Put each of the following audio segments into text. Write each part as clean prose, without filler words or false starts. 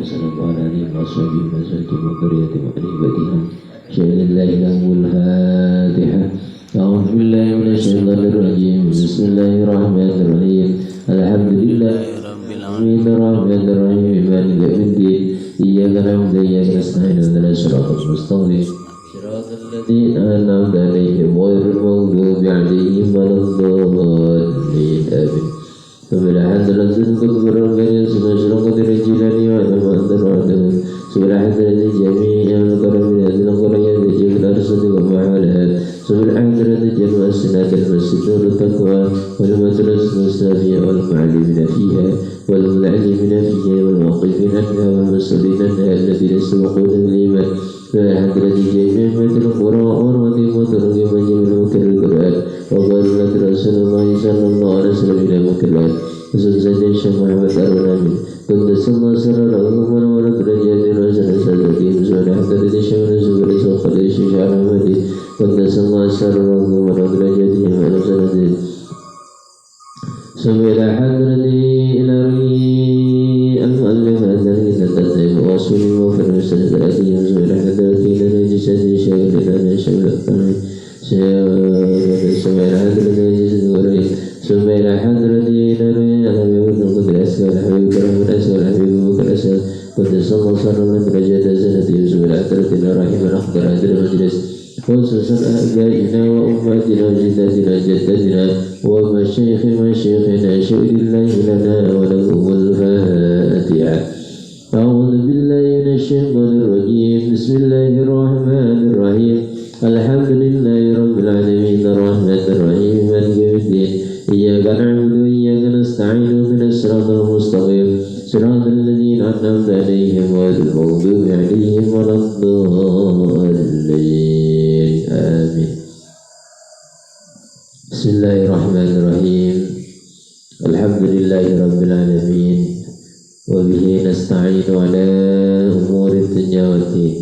وسلم وعلى آله وصحبه وسلم وذريته وقريبته شهد الله له الفاتحة. أعوذ بالله من الشيطان الرجيم. بسم الله الرحمن الرحيم. الحمد لله رب العالمين الرحمن الرحيم مالك يوم الدين إياك نعبد وإياك نستعين اهدنا الصراط المستقيم صراط الذين أنعمت عليهم غير المغضوب عليهم ولا الضالين آمين. Subhana hadratin qudbur al-ghani subhana qadir jilani wa nama antaradahu subhana hadratin jami'an karamil hadil qarayat jami'an arsadi wa ma'alahat subhana hadratin jami'an sinatil masjidur taqwa wal matras mustafiya wal ma'alimina fiha wal muta'alimina fiha wal waqifina fiha wal masulina alladhina suwaquna al-iman subhana hadratin jami'an matil qura'an wa timutur gimajimil Al-Quran wa qalat Rasulullah sallallahu alaihi wasallam ila mukallaf Ustaz Syekh Muhammad Ar-Rabi Qaddasallahu sirrahu wa nawara derajatihi wa sanadatihi subhanahu wa ta'ala syamil zubair sawqali Syekh Ahmadi Qaddasallahu sirrahu wa nawara derajatihi wa sanadatihi subhanahu hadrati ilahi al-mu'allif azali tatayyib wa suli wa firmisal zalati subhanahu hadrati ilahi jisadi syekh ilahi syekh subhanahu hadrati سبحان حضرة نبي الحبيب القدر أسكال الحبيب كرم أسكال الحبيب بكر أسكال قدس الله صلى الله عليه وسلم سبحان حضرة الرحيم الأخضر هذا المجلس خصوصا أبائنا وأمهاتنا وجداتنا جدتنا ومشايخ مشايخنا شهد الله لنا ولهم الفاتحة. أعوذ بالله من الشيطان الرجيم. بسم الله الرحمن الرحيم. الحمد لله رب العالمين الرحمن الرحيم مالك يوم الدين إياك نعبد وإياك نستعين اهدنا الصراط المستقيم صراط الذين أنعمت عليهم غير المغضوب عليهم ولا الضالين آمين. بسم الله الرحمن الرحيم. الحمد لله رب العالمين وبه نستعين على أمور الدنيا والدين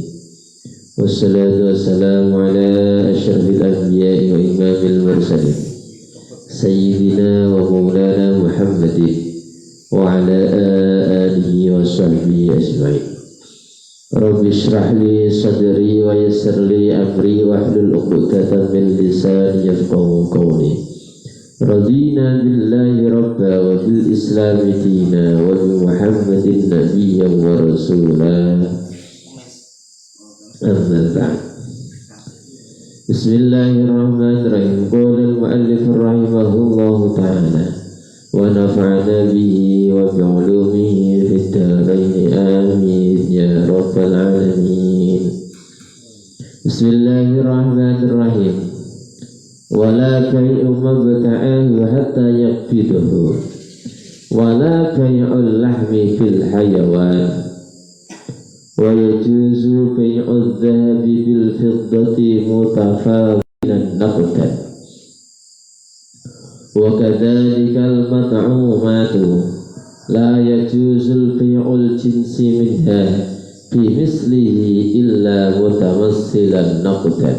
والصلاة والسلام على أشرف الأنبياء وإمام المرسلين سيدنا ومولانا محمد وعلى آله وصحبه أجمعين. رب اشرح لي صدري ويسر لي أمري واحلل عقدة من لساني يفقهوا قولي. رضينا بالله ربا وبالإسلام دينا وبمحمد نبيا ورسولا. أما بعد. بسم الله الرحمن الرحيم. قال المؤلف رحمه الله تعالى ونفعنا به وبعلومه في الدارين آمين يا رب العالمين. بسم الله الرحمن الرحيم. ولا بيع مبتعه حتى يقبضه ولا بيع اللحم في الحيوان ويجوز بيع الذهب بالفضة متفاولا نقدا وكذلك المطعومات لا يجوز البيع الجنس منها بمثله إلا متمثلا نقدا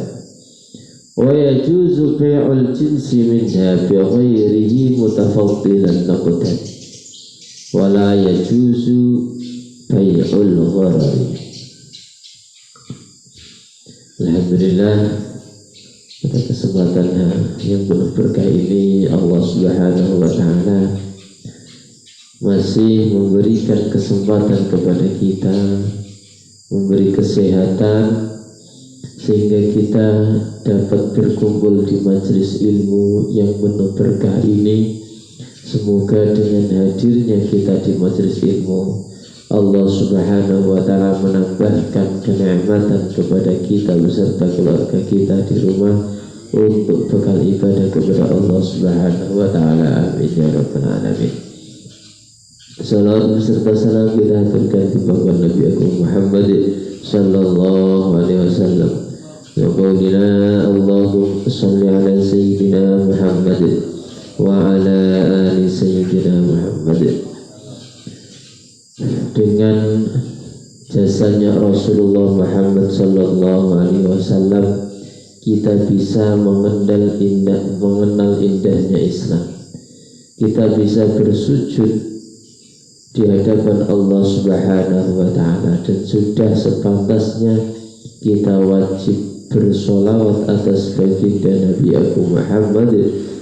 ويجوز بيع الجنس منها بغيره متفضلا نقدا ولا يجوز Bai'ul gharari. Alhamdulillah, pada kesempatan yang penuh berkah ini Allah Subhanahu wa Ta'ala masih memberikan kesempatan kepada kita, memberi kesehatan sehingga kita dapat berkumpul di majelis ilmu yang penuh berkah ini. Semoga dengan hadirnya kita di majelis ilmu Allah Subhanahu wa Ta'ala menambahkan kenikmatan kepada kita beserta keluarga kita di rumah untuk bekal ibadah kepada Allah Subhanahu wa Ta'ala. Amin ya rabbal alamin. Salawat beserta salam kita haturkan di bawah Nabi Agung Muhammad sallallahu alaihi wasallam. Ya qaulina Allahumma shalli ala sayyidina Muhammad wa ala ali sayyidina Muhammad. Dengan jasanya Rasulullah Muhammad sallallahu alaihi wasallam kita bisa mengenal indahnya Islam. Kita bisa bersujud di hadapan Allah Subhanahu wa Ta'ala, dan sudah sepantasnya kita wajib bersolawat atas baginda Nabi Abu Muhammad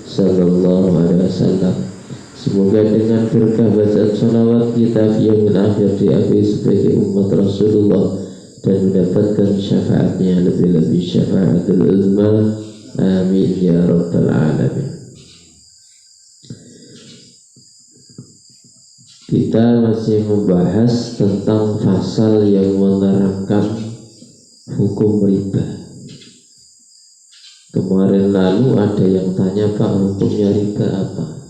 sallallahu alaihi wasallam. Semoga dengan berkah bacaan solawat kita yang akhir diakui sebagai umat Rasulullah dan mendapatkan syafaatnya, lebih-lebih syafaatul uzma. Amin ya rabbal alamin. Kita masih membahas tentang pasal yang menerangkan hukum riba. Kemarin lalu ada yang tanya, Pak, hukumnya riba apa?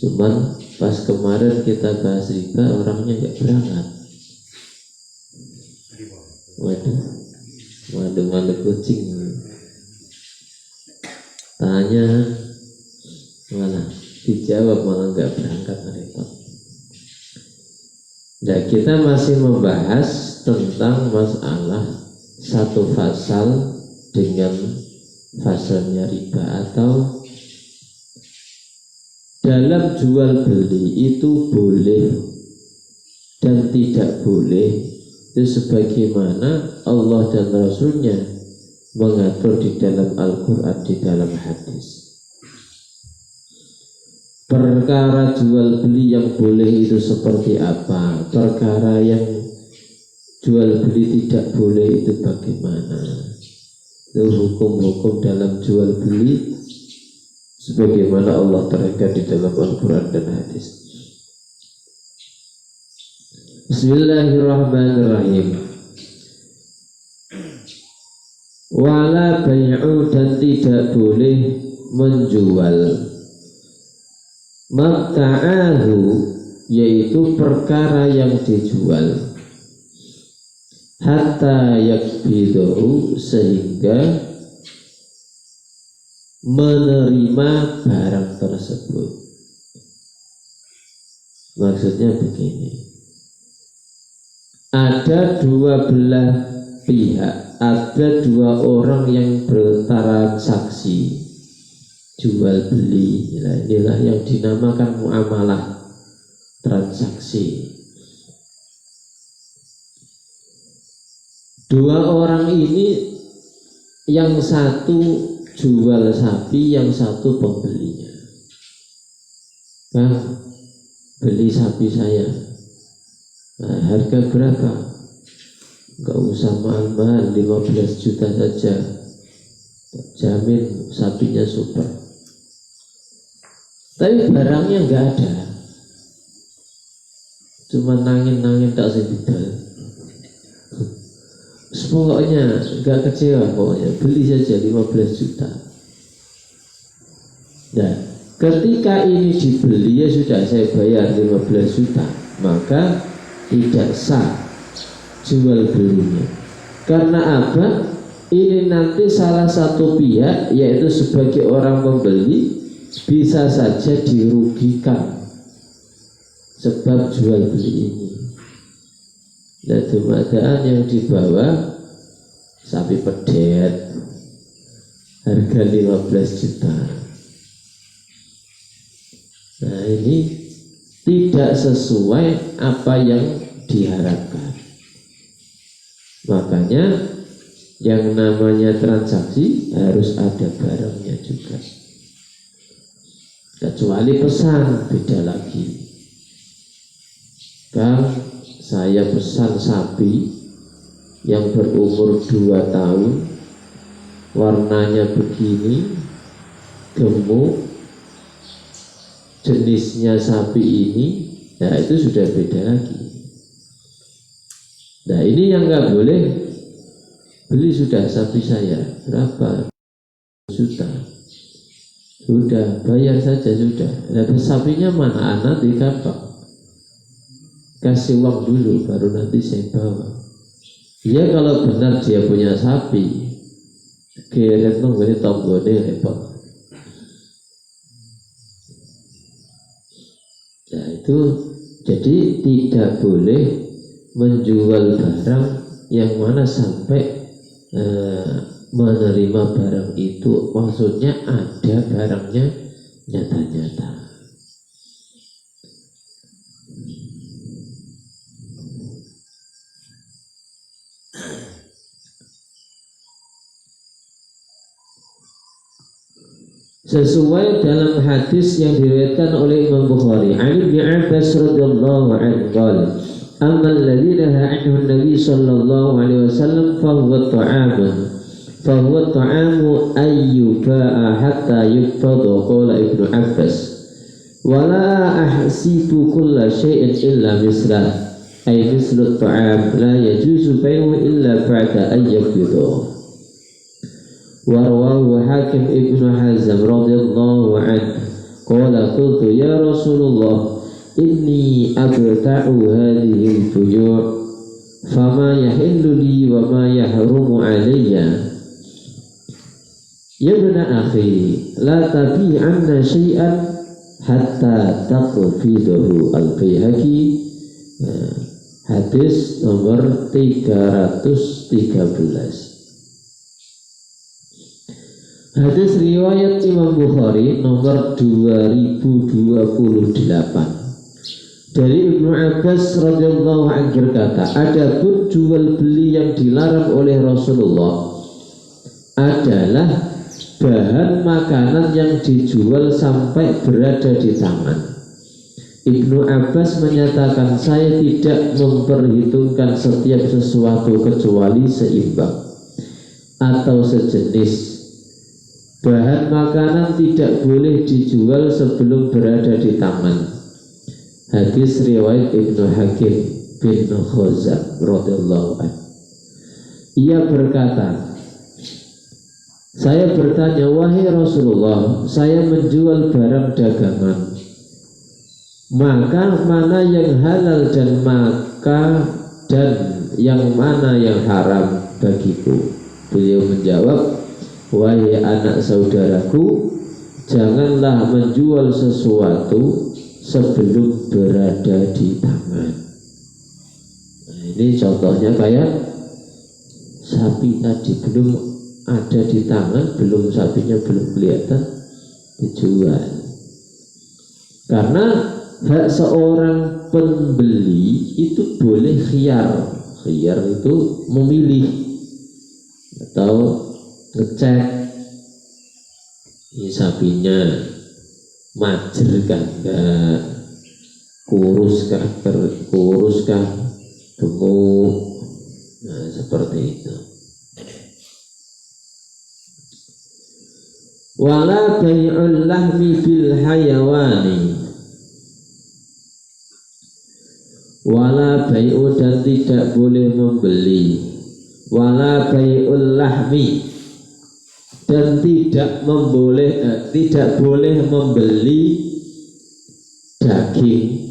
Cuman pas kemarin kita bahas riba, orangnya nggak berangkat. Waduh kucing. Tanya malah dijawab, malah nggak berangkat, repot. Nah, kita masih membahas tentang masalah satu pasal dengan pasalnya riba, atau dalam jual beli itu boleh dan tidak boleh itu sebagaimana Allah dan Rasulnya mengatur di dalam Al-Quran, di dalam hadis. Perkara jual beli yang boleh itu seperti apa? Perkara yang jual beli tidak boleh itu bagaimana? Itu hukum-hukum dalam jual beli sebagaimana Allah terangkan di dalam Al-Quran dan hadis. Bismillahirrahmanirrahim. Wala bai'u, dan tidak boleh menjual mabta'ahu, yaitu perkara yang dijual, hatta yakbidahu, sehingga menerima barang tersebut. Maksudnya begini, ada dua belah pihak, ada dua orang yang bertransaksi jual beli. Inilah yang dinamakan muamalah, transaksi. Dua orang ini, yang satu jual sapi, yang satu pembelinya. Bang, beli sapi saya. Nah, harga berapa? Enggak usah mahal-mahal, 15 juta saja. Jamin sapinya super. Tapi barangnya enggak ada, cuma nangin-nangin tak sedidal. Pokoknya enggak kecewa, pokoknya beli saja 15 juta. Nah, ketika ini dibeli, ya sudah, saya bayar 15 juta, maka tidak sah jual belinya. Karena apa? Ini nanti salah satu pihak, yaitu sebagai orang pembeli, bisa saja dirugikan sebab jual beli ini. Nah, keadaan yang dibawa sapi pedet harga 15 juta. Nah, ini tidak sesuai apa yang diharapkan. Makanya yang namanya transaksi harus ada barangnya juga. Kecuali pesan, beda lagi. Kang, saya pesan sapi yang berumur 2 tahun, warnanya begini, gemuk, jenisnya sapi ini. Nah, itu sudah beda lagi. Nah, ini yang nggak boleh. Beli sudah sapi saya, berapa juta? Sudah, bayar saja sudah. Nah, sapinya mana? Anak di kapal. Kasih uang dulu, baru nanti saya bawa. Ya, kalau benar dia punya sapi, kira-kira nggak tombone repot. Nah, itu jadi tidak boleh menjual barang yang mana sampai menerima barang itu, maksudnya ada barangnya nyata-nyata. sesuai dalam hadis yang diriwayatkan oleh Imam Bukhari. Ali bin Abbas radhiyallahu anhu qala amma alladhi naha anhu Nabi sallallahu alaihi wasallam fa huwa ta'amu ayyuba'a hatta yuqtada qala Ibnu Abbas wala ahsibu kulla syai'in illa mislah ay mislu ta'am la yajuzu bai'u illa ba'da an yaqbida. Warwahu Hakim Ibnu Hazm radhiyallahu anhu qala qultu ya Rasulullah inni abta'u hadhihi al-buyu' fama yahillu li wa ma yahrumu alayya. Ya ibna akhi la tabi'anna syai'an hatta taqfidahu. Al-Baihaqi, hadis nomor 313. Hadis riwayat Imam Bukhari nomor 2028 dari Ibnu Abbas radhiyallahu anhu berkata, adapun jual beli yang dilarang oleh Rasulullah adalah bahan makanan yang dijual sampai berada di tangan. Ibnu Abbas menyatakan, saya tidak memperhitungkan setiap sesuatu kecuali seimbang atau sejenis. Bahan makanan tidak boleh dijual sebelum berada di tangan. Hadis riwayat Ibnu Hakim bin Khuzam radhiyallahu anhu. Ia berkata, saya bertanya, wahai Rasulullah, saya menjual barang dagangan, maka mana yang halal dan yang mana yang haram bagiku? Beliau menjawab, wahai anak saudaraku, janganlah menjual sesuatu sebelum berada di tangan. Nah, ini contohnya kayak sapi tadi, belum ada di tangan, sapinya belum kelihatan, dijual. Karena hak seorang pembeli itu boleh khiyar. Khiyar itu memilih atau ngecek ini sapinya majer kah enggak, kurus kah gemuk. Nah, seperti itu. Wala bai'ul lahmi bil hayawani, wala bai'u, dan tidak boleh membeli, wala bai'ul lahmi, dan tidak boleh membeli daging,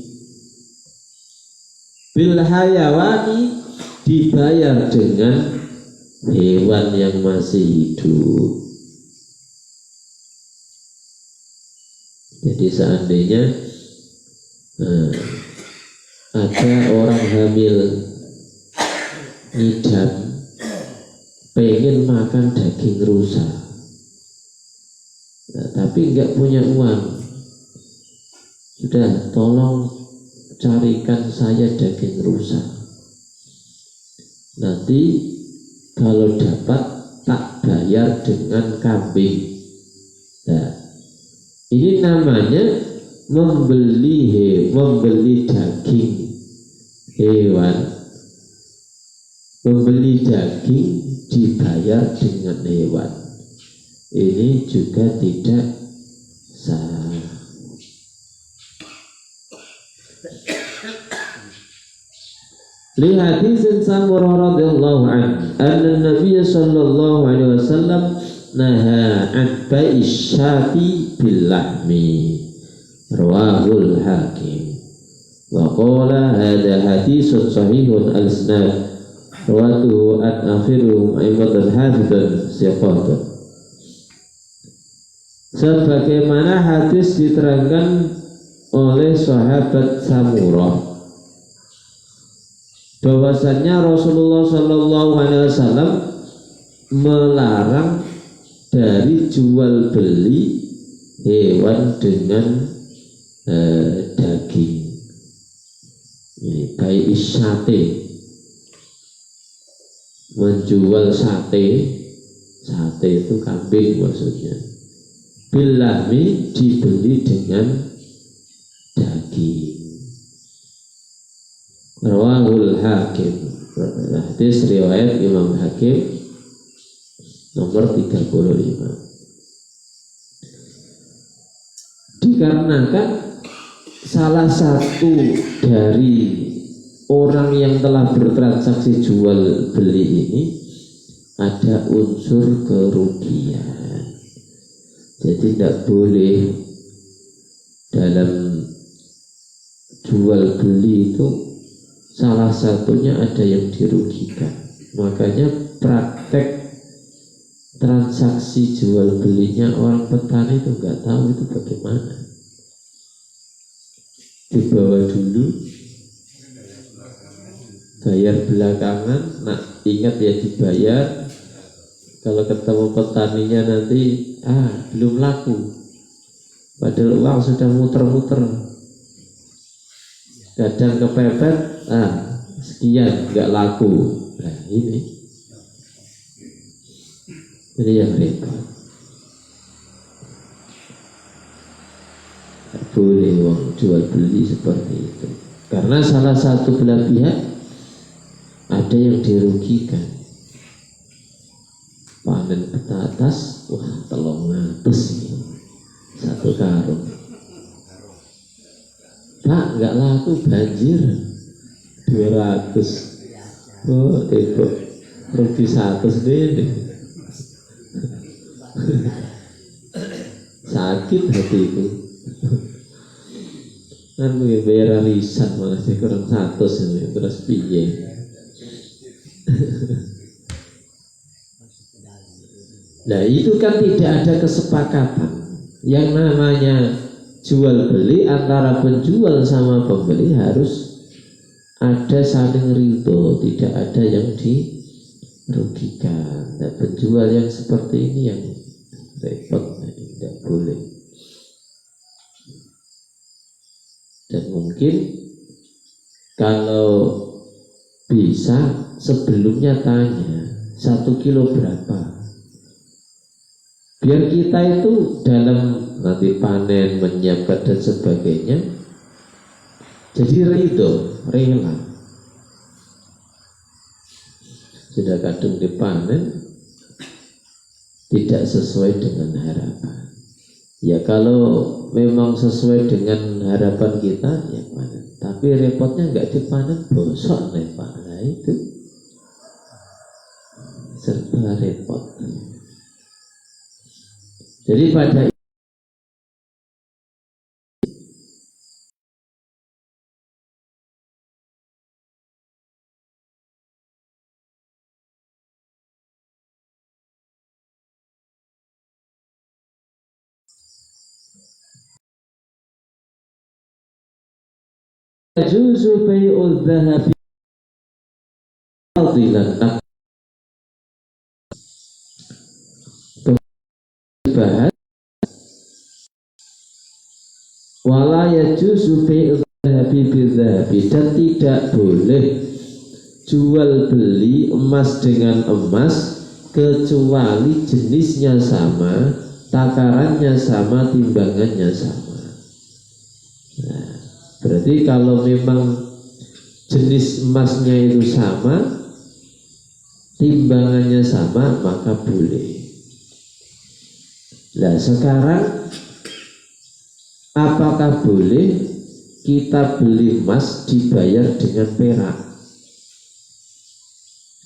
bil hayawani, dibayar dengan hewan yang masih hidup. Jadi seandainya ada orang hamil ngidam pengen makan daging rusa, tapi nggak punya uang, sudah tolong carikan saya daging rusa, nanti kalau dapat tak bayar dengan kambing. Nah, ini namanya membeli daging hewan, membeli daging dibayar dengan hewan. Ini juga tidak sah. Li hadisin Samurah radhiyallahu anhu anna Nabi sallallahu alaihi wasallam naha an bai'is syati bil lahmi, rawahul Hakim wa qala hadha haditsun sahihun al-isnad rawatuhu an akhiruhum aimadan hafidhan siqatun. Sebagaimana hadis diterangkan oleh sahabat Samurah bahwasannya Rasulullah sallallahu alaihi wasallam melarang dari jual beli hewan dengan daging. Ini baik sate, menjual sate itu kambing maksudnya, bilahmi dibeli dengan daging. Rawahul Hakim, hadis riwayat Imam Hakim nomor 35. Dikarenakan salah satu dari orang yang telah bertransaksi jual beli ini ada unsur kerugian. Jadi tidak boleh dalam jual beli itu salah satunya ada yang dirugikan. Makanya praktek transaksi jual belinya orang petani itu nggak tahu itu bagaimana. Dibawa dulu, bayar belakangan. Nah, ingat ya dibayar. Kalau ketemu petaninya nanti belum laku, padahal uang sudah muter-muter. Kadang kepepet, sekian nggak laku. Nah ini yang repot. Tak boleh uang jual beli seperti itu, karena salah satu belah pihak ada yang dirugikan. Panen petatas, wah 300 ini satu karung. Pak, nggak laku, banjir 200. Oh, itu rugi 100 deh. Sakit hatiku. Kan gue bayar arisan malah sih kurang 100 ini, terus piye? Nah itu kan tidak ada kesepakatan. Yang namanya jual beli antara penjual sama pembeli harus ada saling ridho, tidak ada yang dirugikan. Nah, penjual yang seperti ini yang repot, tidak boleh. Dan mungkin kalau bisa sebelumnya tanya 1 kilo berapa, biar kita itu dalam nanti panen, menyiapkan dan sebagainya jadi ridho, rela. Sudah kadung dipanen tidak sesuai dengan harapan, ya kalau memang sesuai dengan harapan kita ya panen, tapi repotnya nggak dipanen, bosok nih Pak. Nah itu serba repot. Jadi pada juzu bai'ul dhahabi fadilan, bahas wala yajuzu bai'ul dhahabi bidhahabi, dan tidak boleh jual beli emas dengan emas kecuali jenisnya sama, takarannya sama, timbangannya sama. Nah, berarti kalau memang jenis emasnya itu sama, timbangannya sama, maka boleh. Nah sekarang apakah boleh kita beli emas dibayar dengan perak?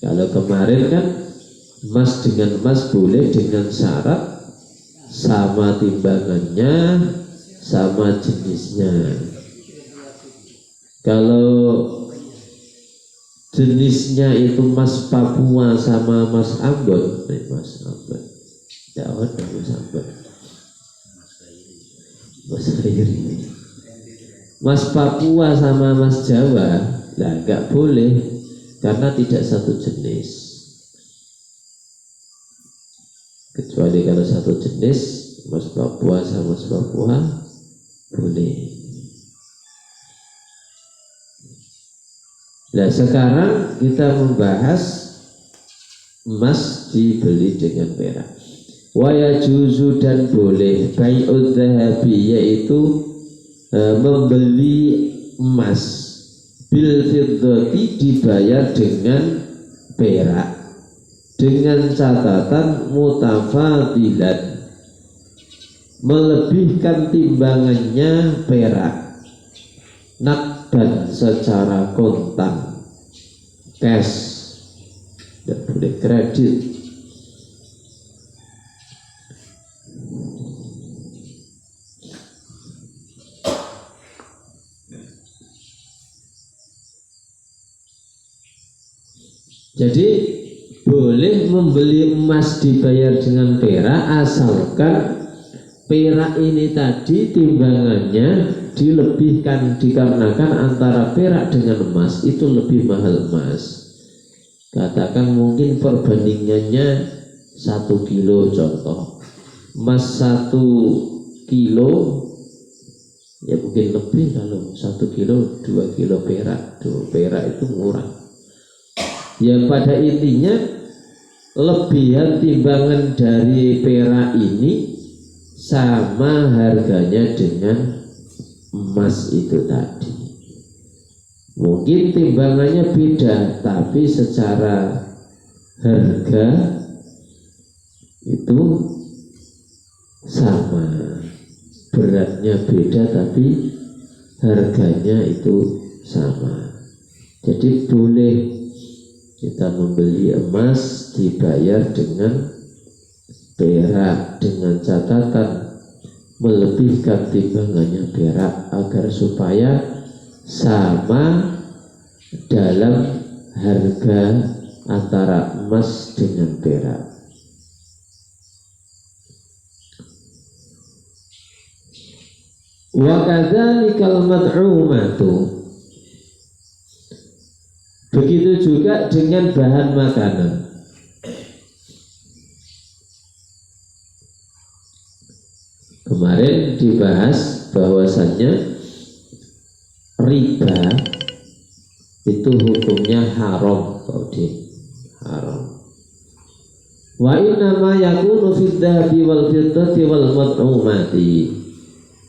Kalau kemarin kan emas dengan emas boleh dengan syarat sama timbangannya, sama jenisnya. Kalau jenisnya itu emas Papua sama emas Ambon, emas Ambon, Jawa dan emas Ambon, emas Kairi, emas Papua sama emas Jawa, lah nggak boleh karena tidak satu jenis. Kecuali kalau satu jenis, emas Papua sama emas Papua boleh. Nah sekarang kita membahas emas dibeli dengan perak. Wa yajuzu dan boleh bai'udz dzahabi yaitu membeli emas bil fiddati dibayar dengan perak dengan catatan mutafadilan melebihkan timbangannya perak nakdan secara kontan cash, tidak boleh kredit. Jadi boleh membeli emas dibayar dengan perak asalkan perak ini tadi timbangannya dilebihkan, dikarenakan antara perak dengan emas itu lebih mahal emas. Katakan mungkin perbandingannya 1 kilo contoh, emas 1 kilo ya mungkin lebih, kalau 1 kilo 2 kilo perak, 2 perak itu murah. Ya pada intinya lebihan timbangan dari perak ini sama harganya dengan emas itu tadi. Mungkin timbangannya beda, tapi secara harga itu sama. Beratnya beda tapi harganya itu sama. Jadi boleh kita membeli emas dibayar dengan perak dengan catatan melebihkan timbangannya perak agar supaya sama dalam harga antara emas dengan perak. Wa kadzalikal mad'umatu, begitu juga dengan bahan makanan. Kemarin dibahas bahwasannya riba itu hukumnya haram, haram. Wa inna ma yakunu fid dhahabi wal fiddati wal mad'umati.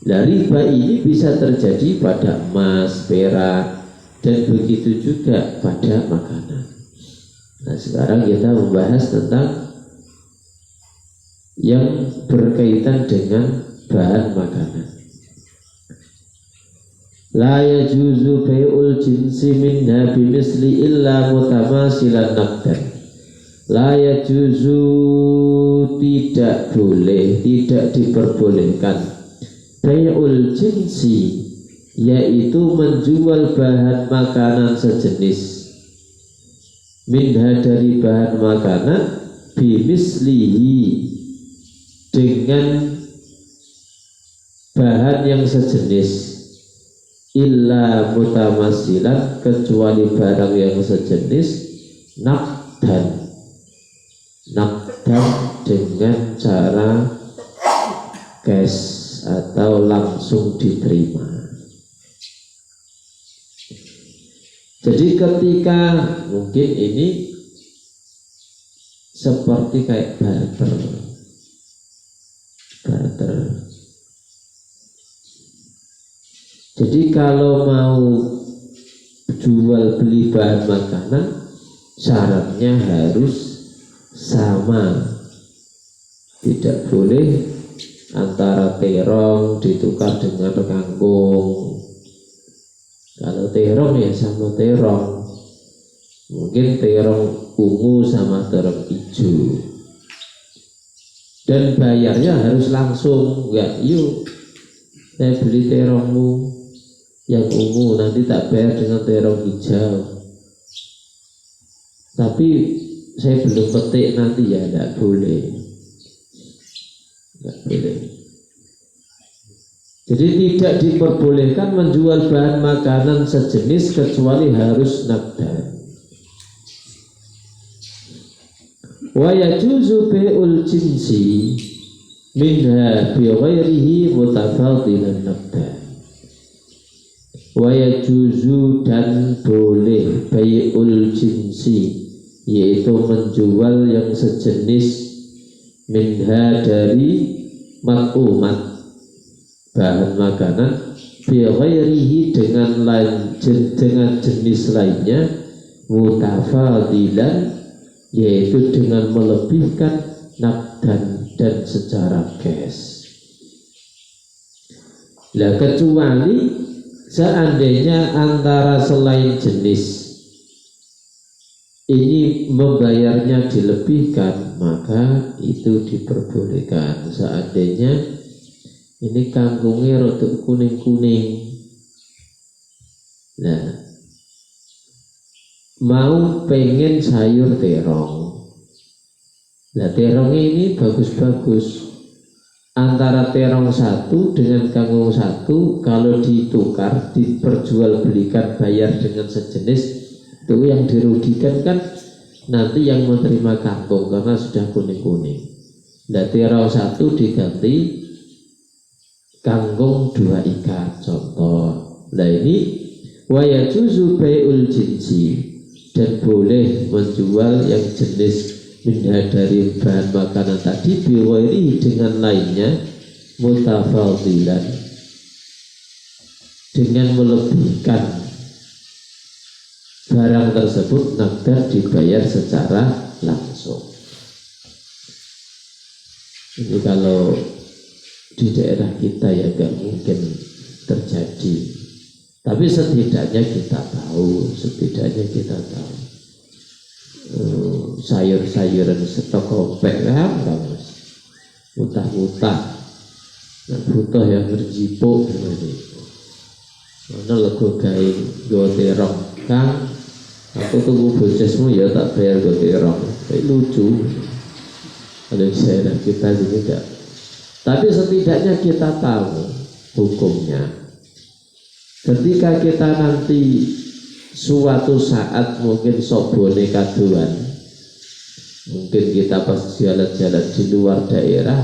Riba ini bisa terjadi pada emas, perak, dan begitu juga pada makanan. Nah sekarang kita membahas tentang yang berkaitan dengan bahan makanan. La yajuzu bai'ul jinsi minha bimisli illa mutamasilan naqdan. La yajuzu, tidak boleh, tidak diperbolehkan bai'ul jinsi, yaitu menjual bahan makanan sejenis minha, dari bahan makanan, bimislihi, dengan bahan yang sejenis, illa mutamasilan, kecuali barang yang sejenis, nakdan dengan cara cash atau langsung diterima. Jadi ketika mungkin ini seperti kayak barter. Jadi kalau mau jual beli bahan makanan, syaratnya harus sama. Tidak boleh antara terong ditukar dengan kangkung. Kalau terong ya sama terong, mungkin terong ungu sama terong hijau, dan bayarnya harus langsung. Enggak, yuk saya beli terongmu yang ungu, nanti tak bayar dengan terong hijau, tapi saya belum petik nanti, ya enggak boleh. Jadi tidak diperbolehkan menjual bahan makanan sejenis kecuali harus naqdan. Wa yajuzu bai'ul jinsi minha bi ghairihi mutafadilan naqdan. Wa yajuzu, dan boleh bai'ul jinsi, yaitu menjual yang sejenis minha dari mat'umat bahan makanan bi ghairihi dengan jenis lainnya mutafadilan yaitu dengan melebihkan naqdan dan secara cash. Lah kecuali seandainya antara selain jenis ini membayarnya dilebihkan, maka itu diperbolehkan. Seandainya ini kangkungnya rodok kuning-kuning, nah mau pengen sayur terong, nah terongnya ini bagus-bagus. Antara terong satu dengan kangkung satu, kalau ditukar, diperjualbelikan, bayar dengan sejenis, itu yang dirugikan kan nanti yang menerima kangkung karena sudah kuning-kuning. Nah terong satu diganti kangkung 2 ikat contoh. Nah ini wa yajuzu bai'ul jinsi, dan boleh menjual yang jenis minha dari bahan makanan tadi biwairi dengan lainnya mutafadilan dengan melebihkan barang tersebut naqdan dibayar secara langsung. Ini kalau di daerah kita ya nggak mungkin terjadi, tapi setidaknya kita tahu sayur-sayuran stok kopek kan mutah-mutah, nah, butuh yang berjipuk seperti itu. Mana lego gawe go terong kang, aku tunggu bocesmu ya tak bayar go terong, kayak lucu. Ada daerah kita sini enggak. Tapi setidaknya kita tahu hukumnya. Ketika kita nanti suatu saat mungkin sobone kaduan, mungkin kita pas jalan-jalan di luar daerah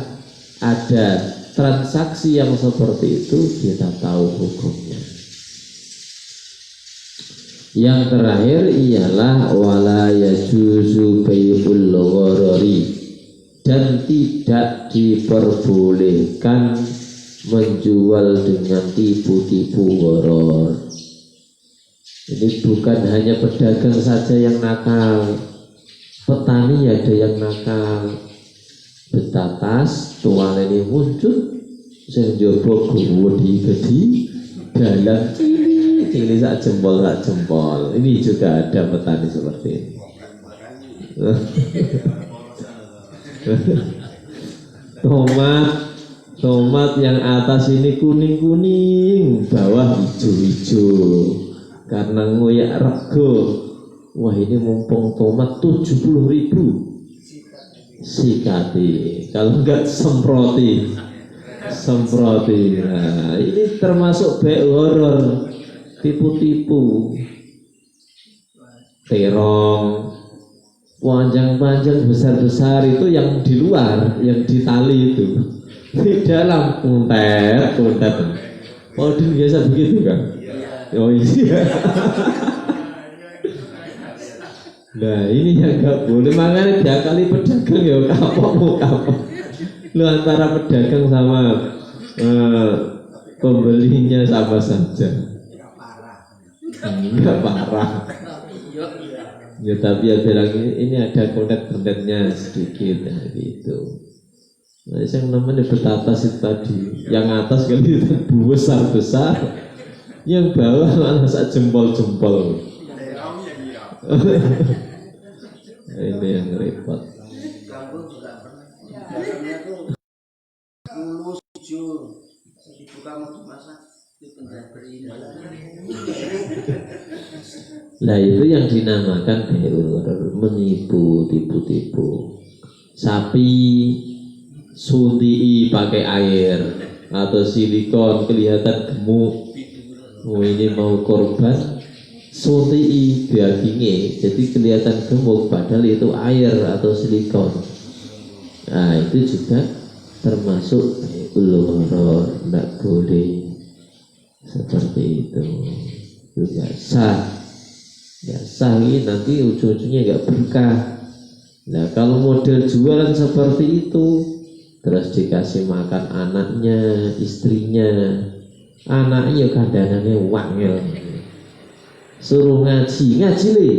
ada transaksi yang seperti itu, kita tahu hukumnya. Yang terakhir ialah wala yajuzu bai'ul gharari, dan tidak diperbolehkan menjual dengan tipu-tipu gharar. Ini bukan hanya pedagang saja yang nakal, petani ada yang nakal. Betatas tuan ini muncul sing jowo gudi dalam ini sak jempol. Ini juga ada petani seperti ini. Tomat yang atas ini kuning-kuning, bawah hijau-hijau. Karena ngoyak rego, wah ini mumpung tomat 70.000 sikati, kalau enggak semproti. Nah, ini termasuk baik horor, tipu-tipu. Terong panjang-panjang besar-besar itu yang di luar, yang di tali itu. Di dalam kuntet. Oh, biasa begitu kan? Oh iya. Nah ini yang nggak boleh, makanya diakali pedagang ya kapok. Lu antara pedagang sama pembelinya sama saja. Enggak parah. Ya tapi ya bilang ini ada konten-kontennya sedikit ya, gitu. Nah yang namanya betatas itu tadi, yang atas kali itu besar, yang bawah malah sak jempol. Ini yang repot. Nah itu yang dinamakan menipu, tipu-tipu. Sapi suntii pakai air atau silikon kelihatan gemuk. Oh ini mau korban suntii dagingnya jadi kelihatan gemuk padahal itu air atau silikon. Nah itu juga termasuk ulur, tidak boleh seperti itu. Juga sah ini nanti ujung-ujungnya nggak berkah. Nah kalau model jualan seperti itu, terus dikasih makan anaknya, istrinya, anaknya kadang-kadang wangel, suruh ngaji nih,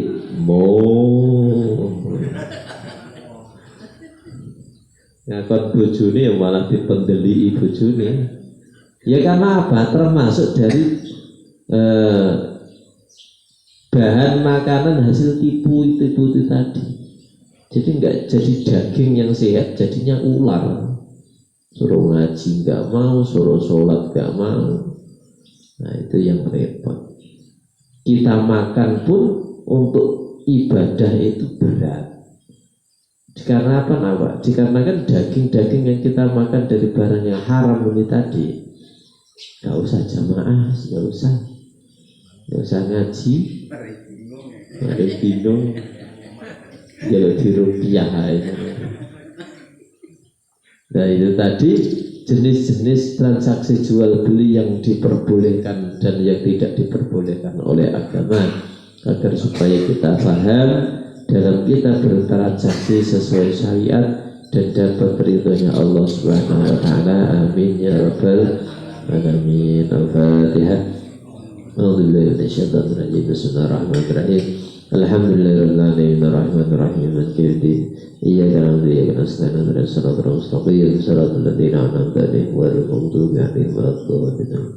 ngakon bojone ya malah dipendeli bojone. Ya karena apa? Termasuk dari bahan makanan hasil tipu itu tadi. Jadi nggak jadi daging yang sehat, jadinya ular. Suruh ngaji nggak mau, suruh sholat nggak mau. Nah itu yang repot. Kita makan pun untuk ibadah itu berat. Karena apa? Dikarenakan daging-daging yang kita makan dari barang yang haram ini tadi. Gak usah jamaah, gak usah ngaji, ada bingung, ya di rupiah. Nah itu tadi jenis-jenis transaksi jual beli yang diperbolehkan dan yang tidak diperbolehkan oleh agama, agar supaya kita paham dalam kita bertransaksi sesuai syariat dan dapat ridhonya Allah Subhanahu wa taala. Amin ya rabbal alamin. Al-Fatihah. A'udzubillahi minasyaitonir rajim. Bismillahirrahmanirrahim. Alhamdulillahirabbil alamin arrahmanir rahim maliki yaumiddin. Iyyaka na'budu wa iyyaka nasta'in ihdinas siratal mustaqim siratal ladzina an'amta 'alaihim ghairil maghdubi 'alaihim waladdallin.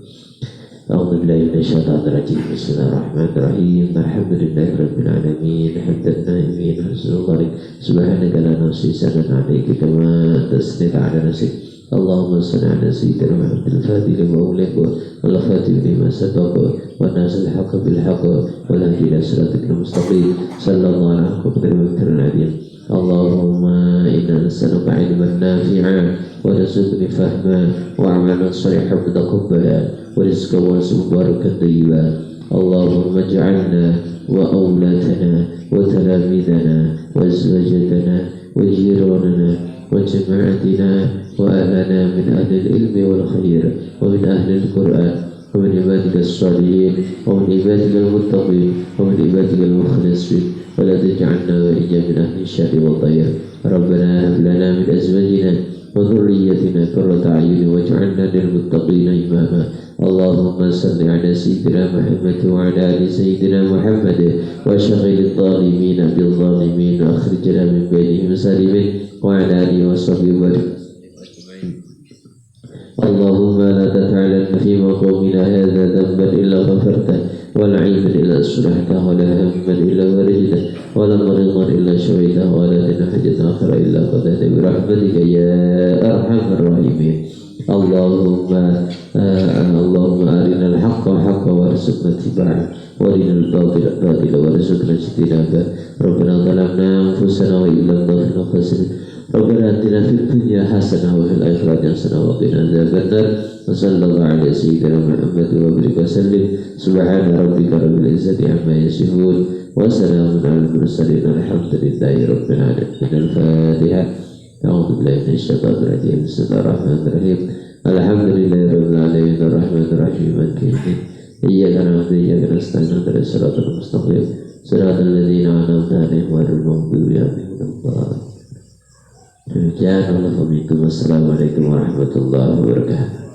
أعوذ بالله من الشيطان الرجيم بسم الله الرحمن الرحيم الحمد لله رب العالمين حمد النائمين حسن الله سبحانك لا نحصي ثناء عليك كما أثنيت على نفسك اللهم صل على سيدنا محمد الفاتح لما أغلق والخاتم لما سبق والناصر الحق بالحق والهدي إلى صراطك المستقيم صلى الله على قدر وكر العظيم اللهم إنا نسألك علما نافعا ورزقنا فهما وعملا صالحا متقبلا ورزقا واسعا مباركا طيبا اللهم اجعلنا وأولادنا وتلاميذنا وأزواجنا وجيراننا وجماعتنا وأهلنا من أهل العلم والخير ومن أهل القرآن ومن عبادك الصالحين ومن عبادك المتقين ومن عبادك المخلصين ولا تجعلنا وإياك من أهل الشر والضير ربنا هب لنا من أزواجنا وذريتنا قرة أعين واجعلنا للمتقين إماما اللهم صل على سيدنا محمد وعلى آل سيدنا محمد وشغل الظالمين بالظالمين وأخرجنا من بينهم سالمين وعلى آله وصحبه وسلم اللهم لا تدع لنا في مقامنا هذا ذنبا إلا غفرته ولا عيبا إلا أصلحته ولا هما إلا فرجته ولا مريضا إلا شفيته ولا لنا حاجة آخرى إلا قضيتها برحمتك يا أرحم الراحمين اللهم أرنا الحق حقا وارزقنا اتباعه وارنا الباطل باطلا وارزقنا اجتنابه ربنا ظلمنا أنفسنا وإن لم تغفر لنا ربنا آتنا في الدنيا حسنة وفي الآخرة حسنة وقنا عذاب النار وصلى الله على سيدنا محمد وبارك وسلم سبحان ربك رب العزة عما يصفون وسلام على المرسلين الحمد لله رب العالمين. الفاتحة. أعوذ بالله من الشيطان الرجيم بسم الله الرحمن الرحيم الحمد لله رب العالمين الرحمن الرحيم مالك يوم الدين إياك نعبد وإياك نستعين اهدنا الصراط المستقيم صراط الذين أنعمت عليهم غير المغضوب عليهم ولا الضالين. Demikian, Assalamualaikum warahmatullahi wabarakatuh.